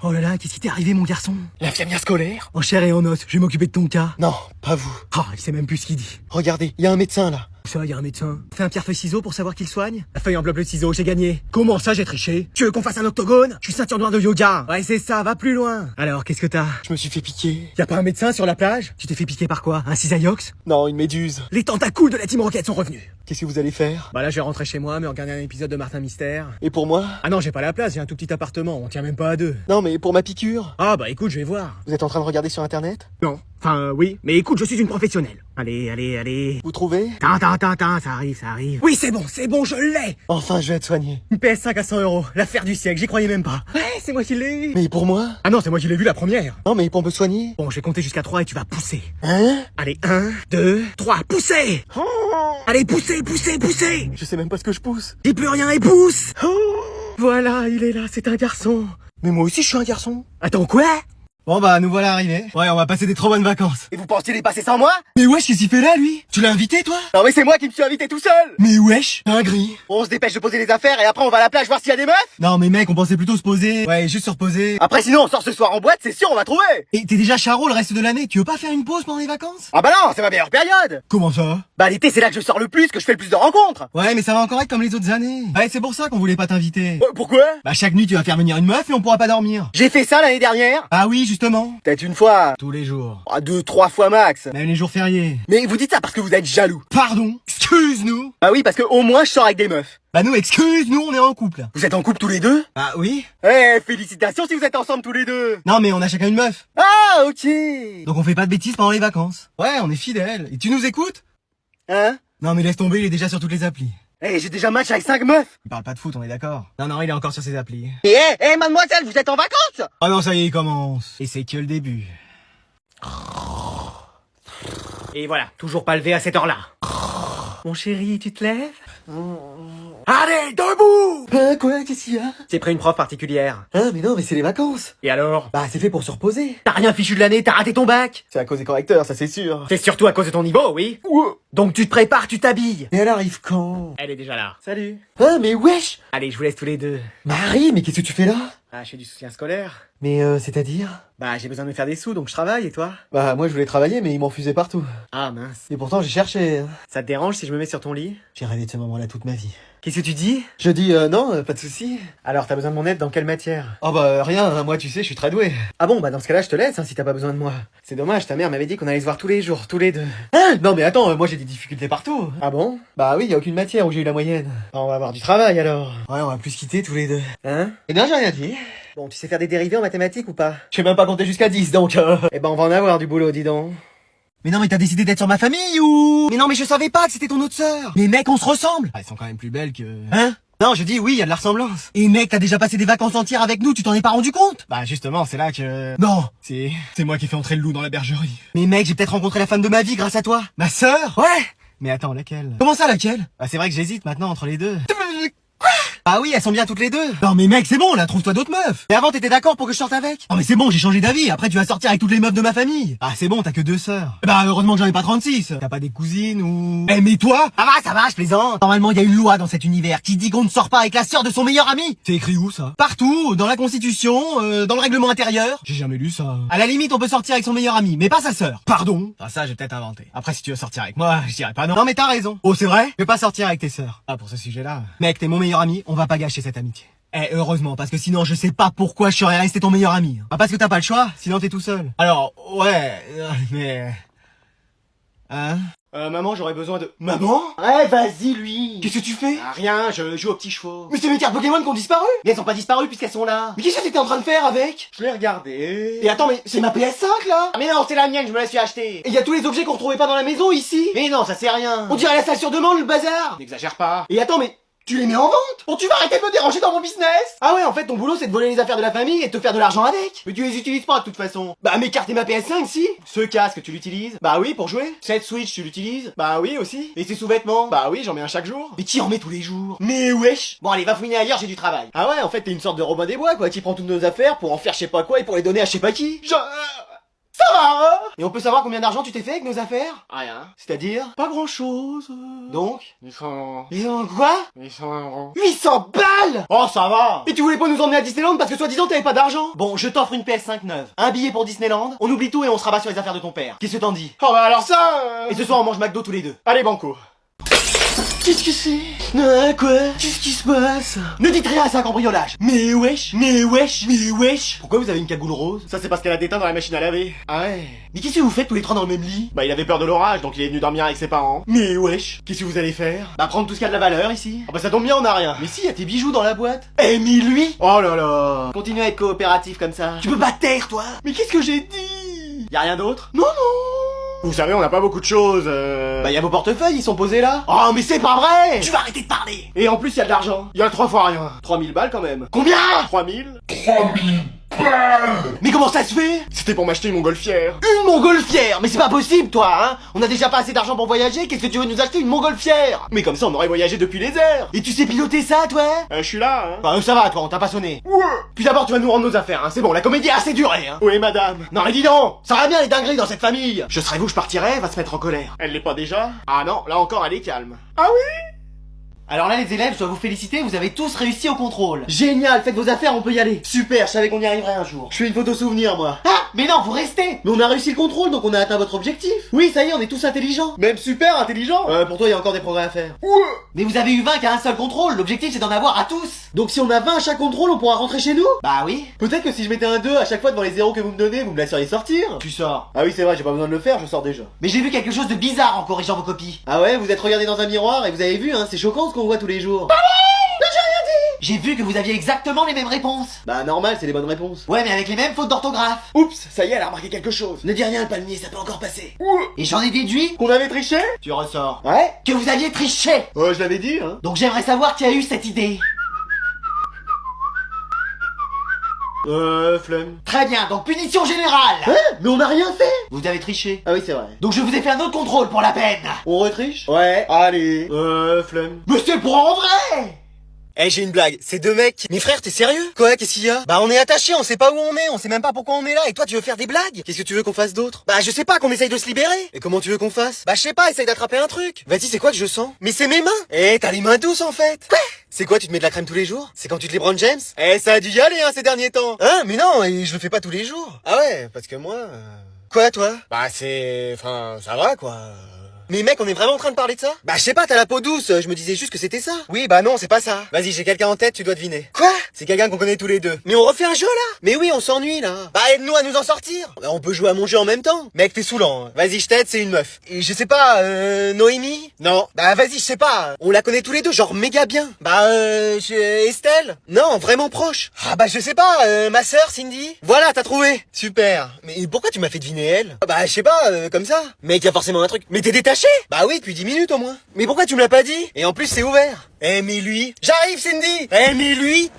Oh là là, qu'est-ce qui t'est arrivé, mon garçon? L'infirmière scolaire? En chair et en os, je vais m'occuper de ton cas. Non, pas vous. Ah, il sait même plus ce qu'il dit. Regardez, il y a un médecin là. Ça, y a un médecin. Fais un pierre-feuille-ciseau pour savoir qu'il soigne. La feuille enveloppe le ciseau, j'ai gagné. Comment ça, j'ai triché? Tu veux qu'on fasse un octogone? Je suis ceinture noire de yoga. Ouais, c'est ça, va plus loin. Alors, qu'est-ce que t'as? Je me suis fait piquer. Y a pas un médecin sur la plage? Tu t'es fait piquer par quoi? Un cisaillux? Non, une méduse. Les tentacules de la Team Rocket sont revenus. Qu'est-ce que vous allez faire? Bah là, je vais rentrer chez moi, me regarder un épisode de Martin Mystère. Et pour moi? Ah non, j'ai pas la place, j'ai un tout petit appartement, on tient même pas à deux. Non, mais pour ma piqûre? Ah bah écoute, je vais voir. Vous êtes en train de regarder sur internet? Non. Enfin, oui. Mais écoute, je suis une professionnelle. Allez. Vous trouvez? Tin, ça arrive. Oui, c'est bon, je l'ai. Enfin, je vais être soigné. Une PS5 à 100 €, l'affaire du siècle, j'y croyais même pas. Ouais, c'est moi qui l'ai eu. Mais pour moi? Ah non, c'est moi qui l'ai vu la première. Non, mais pour me soigner? Bon, je vais compter jusqu'à 3 et tu vas pousser. Hein? Allez, 1, 2, 3, poussez. Allez, poussez. Je sais même pas ce que je pousse. Dis plus rien et pousse. Voilà, il est là, c'est un garçon. Mais moi aussi, je suis un garçon. Attends, quoi? Bon bah, nous voilà arrivés. Ouais, on va passer des trop bonnes vacances. Et vous pensiez les passer sans moi? Mais wesh, qu'est-ce qu'il fait là, lui? Tu l'as invité, toi? Non mais c'est moi qui me suis invité tout seul. Mais wesh, t'es un gris. On se dépêche de poser les affaires et après on va à la plage voir s'il y a des meufs. Non, mais mec, on pensait plutôt se poser. Ouais, juste se reposer. Après sinon on sort ce soir en boîte, c'est sûr on va trouver. Et t'es déjà charo le reste de l'année, tu veux pas faire une pause pendant les vacances? Ah bah non, c'est ma meilleure période. Comment ça? Bah l'été c'est là que je sors le plus, que je fais le plus de rencontres. Ouais, mais ça va encore être comme les autres années. Ouais, c'est pour ça qu'on voulait pas t'inviter. Pourquoi? Bah chaque nuit tu vas faire venir une meuf et on pourra pas dormir. J'ai fait ça l'année dernière. Ah oui, justement. Peut-être une fois. Tous les jours. Ah, 2-3 fois max. Même les jours fériés. Mais vous dites ça parce que vous êtes jaloux. Pardon? Excuse-nous. Bah oui parce que au moins je sors avec des meufs. Bah nous, excuse-nous, on est en couple. Vous êtes en couple tous les deux? Bah oui. Eh, félicitations si vous êtes ensemble tous les deux. Non mais on a chacun une meuf. Ah ok. Donc on fait pas de bêtises pendant les vacances. Ouais, on est fidèles. Et tu nous écoutes? Hein? Non mais laisse tomber, il est déjà sur toutes les applis. Eh, j'ai déjà match avec 5 meufs. Il parle pas de foot, on est d'accord. Non, il est encore sur ses applis. Et mademoiselle, vous êtes en vacances? Oh non, ça y est, il commence. Et c'est que le début. Et voilà, toujours pas levé à cette heure-là. Mon chéri, tu te lèves? Allez, debout! Quoi? Qu'est-ce qu'il y a? J'ai pris une prof particulière. Ah mais non, mais c'est les vacances. Et alors? Bah c'est fait pour se reposer. T'as rien fichu de l'année, t'as raté ton bac. C'est à cause des correcteurs, ça c'est sûr. C'est surtout à cause de ton niveau, oui. Donc tu te prépares, tu t'habilles. Et elle arrive quand? Elle est déjà là. Salut. Ah mais wesh! Allez, je vous laisse tous les deux. Marie, mais qu'est-ce que tu fais là? Ah, je fais du soutien scolaire. Mais c'est-à-dire? Bah, j'ai besoin de me faire des sous, donc je travaille, et toi? Bah moi je voulais travailler mais ils m'en refusaient partout. Ah, mince. Et pourtant j'ai cherché. Ça te dérange si je me mets sur ton lit? J'ai rêvé de ce moment-là toute ma vie. Qu'est-ce que tu dis? Je dis non, pas de souci. Alors, t'as besoin de mon aide dans quelle matière? Oh bah rien, hein, moi tu sais, je suis très doué. Ah bon, bah dans ce cas-là, je te laisse, hein, si t'as pas besoin de moi. C'est dommage, ta mère m'avait dit qu'on allait se voir tous les jours, tous les deux. Hein? Non mais attends, moi j'ai des difficultés partout. Ah bon? Bah oui, y a aucune matière où j'ai eu la moyenne. Bah, on va avoir du travail, alors. Ouais, on va plus se quitter tous les deux. Hein? Eh bien j'ai rien dit. Bon, tu sais faire des dérivés en mathématiques ou pas? Je sais même pas compter jusqu'à 10 donc Eh ben, on va en avoir du boulot, dis donc. Mais non mais t'as décidé d'être sur ma famille ou... Mais non mais je savais pas que c'était ton autre sœur. Mais mec, on se ressemble. Ah, elles sont quand même plus belles que... Hein? Non, je dis oui, y a de la ressemblance. Et mec, t'as déjà passé des vacances entières avec nous, tu t'en es pas rendu compte? Bah justement, c'est là que... Non, c'est moi qui ai fait entrer le loup dans la bergerie. Mais mec, j'ai peut-être rencontré la femme de ma vie grâce à toi. Ma sœur? Ouais. Mais attends, laquelle? Comment ça, laquelle? Bah c'est vrai que j'hésite maintenant entre les deux. Ah oui, elles sont bien toutes les deux. Non mais mec, c'est bon, là, trouve-toi d'autres meufs. Et avant, t'étais d'accord pour que je sorte avec? Oh mais c'est bon, j'ai changé d'avis. Après, tu vas sortir avec toutes les meufs de ma famille. Ah c'est bon, t'as que 2 sœurs. Bah heureusement que j'en ai pas 36. T'as pas des cousines ou... Eh mais toi? Ça va, je plaisante. Normalement, il y a une loi dans cet univers qui dit qu'on ne sort pas avec la sœur de son meilleur ami. C'est écrit où ça? Partout, dans la constitution, dans le règlement intérieur. J'ai jamais lu ça. À la limite, on peut sortir avec son meilleur ami, mais pas sa sœur. Pardon? Ah ça, j'ai peut-être inventé. Après, si tu veux sortir avec moi, je dirais pas non. Non mais t'as raison. Oh c'est vrai? Je vais pas sortir avec tes sœurs. Ah pour ce sujet-là. Mec, t'es mon meilleur ami, on va pas gâcher cette amitié. Eh, heureusement, parce que sinon je sais pas pourquoi je serais resté ton meilleur ami. Ah, parce que t'as pas le choix, sinon t'es tout seul. Alors, ouais, mais... Hein? Maman, j'aurais besoin de... Maman? Ouais, vas-y lui. Qu'est-ce que tu fais? Ah, rien, je joue aux petits chevaux. Mais c'est mes cartes Pokémon qui ont disparu! Mais elles ont pas disparu puisqu'elles sont là. Mais qu'est-ce que t'étais en train de faire avec? Je l'ai regardé. Et attends, mais c'est ma PS5 là? Ah mais non, c'est la mienne, je me la suis achetée. Et y a tous les objets qu'on retrouvait pas dans la maison ici? Mais non, ça c'est rien. On dirait la salle sur demande, le bazar! N'exagère pas. Et attends, mais... Tu les mets en vente? Bon, tu vas arrêter de me déranger dans mon business? Ah ouais, en fait, ton boulot, c'est de voler les affaires de la famille et de te faire de l'argent avec. Mais tu les utilises pas de toute façon. Bah, mes cartes et ma PS5, si. Ce casque, tu l'utilises? Bah oui, pour jouer. Cette Switch, tu l'utilises? Bah oui, aussi. Et ces sous-vêtements? Bah oui, j'en mets un chaque jour. Mais qui en met tous les jours? Mais wesh! Bon allez, va fouiner ailleurs, j'ai du travail. Ah ouais, en fait, t'es une sorte de Robin des Bois, quoi, qui prend toutes nos affaires pour en faire je sais pas quoi et pour les donner à je sais pas qui. Ça Ça va, hein? Et on peut savoir combien d'argent tu t'es fait avec nos affaires? Rien. C'est-à-dire? Pas grand-chose. Donc? 800 Ils ont quoi? 800 €. 800 balles! Oh, ça va! Et tu voulais pas nous emmener à Disneyland parce que soi-disant t'avais pas d'argent? Bon, je t'offre une PS5 neuve, un billet pour Disneyland, on oublie tout et on se rabat sur les affaires de ton père. Qu'est-ce que t'en dis? Oh bah alors ça Et ce soir on mange McDo tous les deux. Allez banco. Qu'est-ce que c'est? Quoi? Qu'est-ce qui se passe? Ne dites rien à ça, cambriolage! Mais wesh! Pourquoi vous avez une cagoule rose? Ça c'est parce qu'elle a déteint dans la machine à laver. Ah ouais. Mais qu'est-ce que vous faites tous les trois dans le même lit? Bah il avait peur de l'orage donc il est venu dormir avec ses parents. Mais wesh! Qu'est-ce que vous allez faire? Bah prendre tout ce qui a de la valeur ici. Ah bah ça tombe bien on a rien. Mais si, y a tes bijoux dans la boîte. Eh mais lui! Oh là là. Continue à être coopératif comme ça. Tu peux pas te taire, toi! Mais qu'est-ce que j'ai dit? Y a rien d'autre? Non! Vous savez on n'a pas beaucoup de choses. Bah y a vos portefeuilles, ils sont posés là. Oh mais c'est pas vrai! Tu vas arrêter de parler! Et en plus y a de l'argent. Y a 3 fois rien. 3000 balles quand même. Combien? 3000? Mais comment ça se fait? C'était pour m'acheter une montgolfière. Une montgolfière! Mais c'est pas possible, toi, hein! On a déjà pas assez d'argent pour voyager, qu'est-ce que tu veux nous acheter une montgolfière? Mais comme ça on aurait voyagé depuis les airs. Et tu sais piloter ça, toi? Je suis là hein. Bah, ça va, toi, on t'a pas sonné. Ouais. Puis d'abord, tu vas nous rendre nos affaires, hein, c'est bon, la comédie a assez duré, hein! Oui madame. Non, mais dis donc! Ça va bien les dingueries dans cette famille! Je serais vous, je partirais, elle va se mettre en colère. Elle l'est pas déjà? Ah non, là encore elle est calme. Ah oui? Alors là, les élèves, je dois vous féliciter, vous avez tous réussi au contrôle. Génial, faites vos affaires, on peut y aller. Super, je savais qu'on y arriverait un jour. Je fais une photo souvenir moi. Ah, mais non, vous restez. Mais on a réussi le contrôle, donc on a atteint votre objectif. Oui, ça y est, on est tous intelligents. Même super intelligent. Pour toi, il y a encore des progrès à faire. Ouais. Mais vous avez eu 20 qu'à un seul contrôle, l'objectif c'est d'en avoir à tous. Donc si on a 20 à chaque contrôle, on pourra rentrer chez nous? Bah oui. Peut-être que si je mettais un 2 à chaque fois devant les zéros que vous me donnez, vous me laisseriez sortir. Tu sors. Ah oui c'est vrai, j'ai pas besoin de le faire, je sors déjà. Mais j'ai vu quelque chose de bizarre en corrigeant vos copies. Ah ouais, vous êtes regardé dans un miroir et vous avez vu, hein, c'est choquant ce qu'on voit tous les jours. J'ai vu que vous aviez exactement les mêmes réponses. Bah normal, c'est les bonnes réponses. Ouais, mais avec les mêmes fautes d'orthographe. Oups, ça y est, elle a remarqué quelque chose. Ne dis rien, le palmier, ça peut encore passer. Ouais. Et j'en ai déduit Qu'on avait triché? Tu ressors. Ouais. Que vous aviez triché. Je l'avais dit hein. Donc j'aimerais savoir qui a eu cette idée. Flemme. Très bien, donc punition générale. Hein? Mais on n'a rien fait. Vous avez triché. Ah oui c'est vrai. Donc je vous ai fait un autre contrôle pour la peine. On retriche? Ouais. Allez. Flemme. Mais c'est pour en vrai. Eh, j'ai une blague. Ces deux mecs. Mes frères, t'es sérieux? Quoi? Qu'est-ce qu'il y a? Bah, on est attachés, on sait pas où on sait même pas pourquoi on est là, et toi, tu veux faire des blagues? Qu'est-ce que tu veux qu'on fasse d'autre? Bah, je sais pas, qu'on essaye de se libérer. Et comment tu veux qu'on fasse? Bah, je sais pas, essaye d'attraper un truc. Vas-y, c'est quoi que je sens? Mais c'est mes mains! Eh, t'as les mains douces, en fait! Quoi? C'est quoi, tu te mets de la crème tous les jours? C'est quand tu te LeBron James? Eh, ça a dû y aller, hein, ces derniers temps! Hein? Mais non, et je le fais pas tous les jours! Ah ouais, parce que moi... Quoi, toi? Bah, enfin, ça va, quoi. Mais mec, on est vraiment en train de parler de ça? Bah je sais pas, t'as la peau douce, je me disais juste que c'était ça. Oui, bah non, c'est pas ça. Vas-y, j'ai quelqu'un en tête, tu dois deviner. Quoi? C'est quelqu'un qu'on connaît tous les deux. Mais on refait un jeu là? Mais oui, on s'ennuie là. Bah aide-nous à nous en sortir. Bah, on peut jouer à mon jeu en même temps. Mec, t'es saoulant. Vas-y, je t'aide, c'est une meuf. Et je sais pas, Noémie? Non. Bah vas-y, je sais pas. On la connaît tous les deux, genre méga bien. Bah Estelle? Non, vraiment proche. Ah bah je sais pas, ma sœur Cindy? Voilà, t'as trouvé. Super. Mais pourquoi tu m'as fait deviner elle? Bah je sais pas, comme ça. Mec, y a forcément un truc. Mais t'es détaché? Bah oui, depuis 10 minutes au moins. Mais pourquoi tu me l'as pas dit? Et en plus c'est ouvert. Eh mais lui... J'arrive Cindy! Eh mais lui...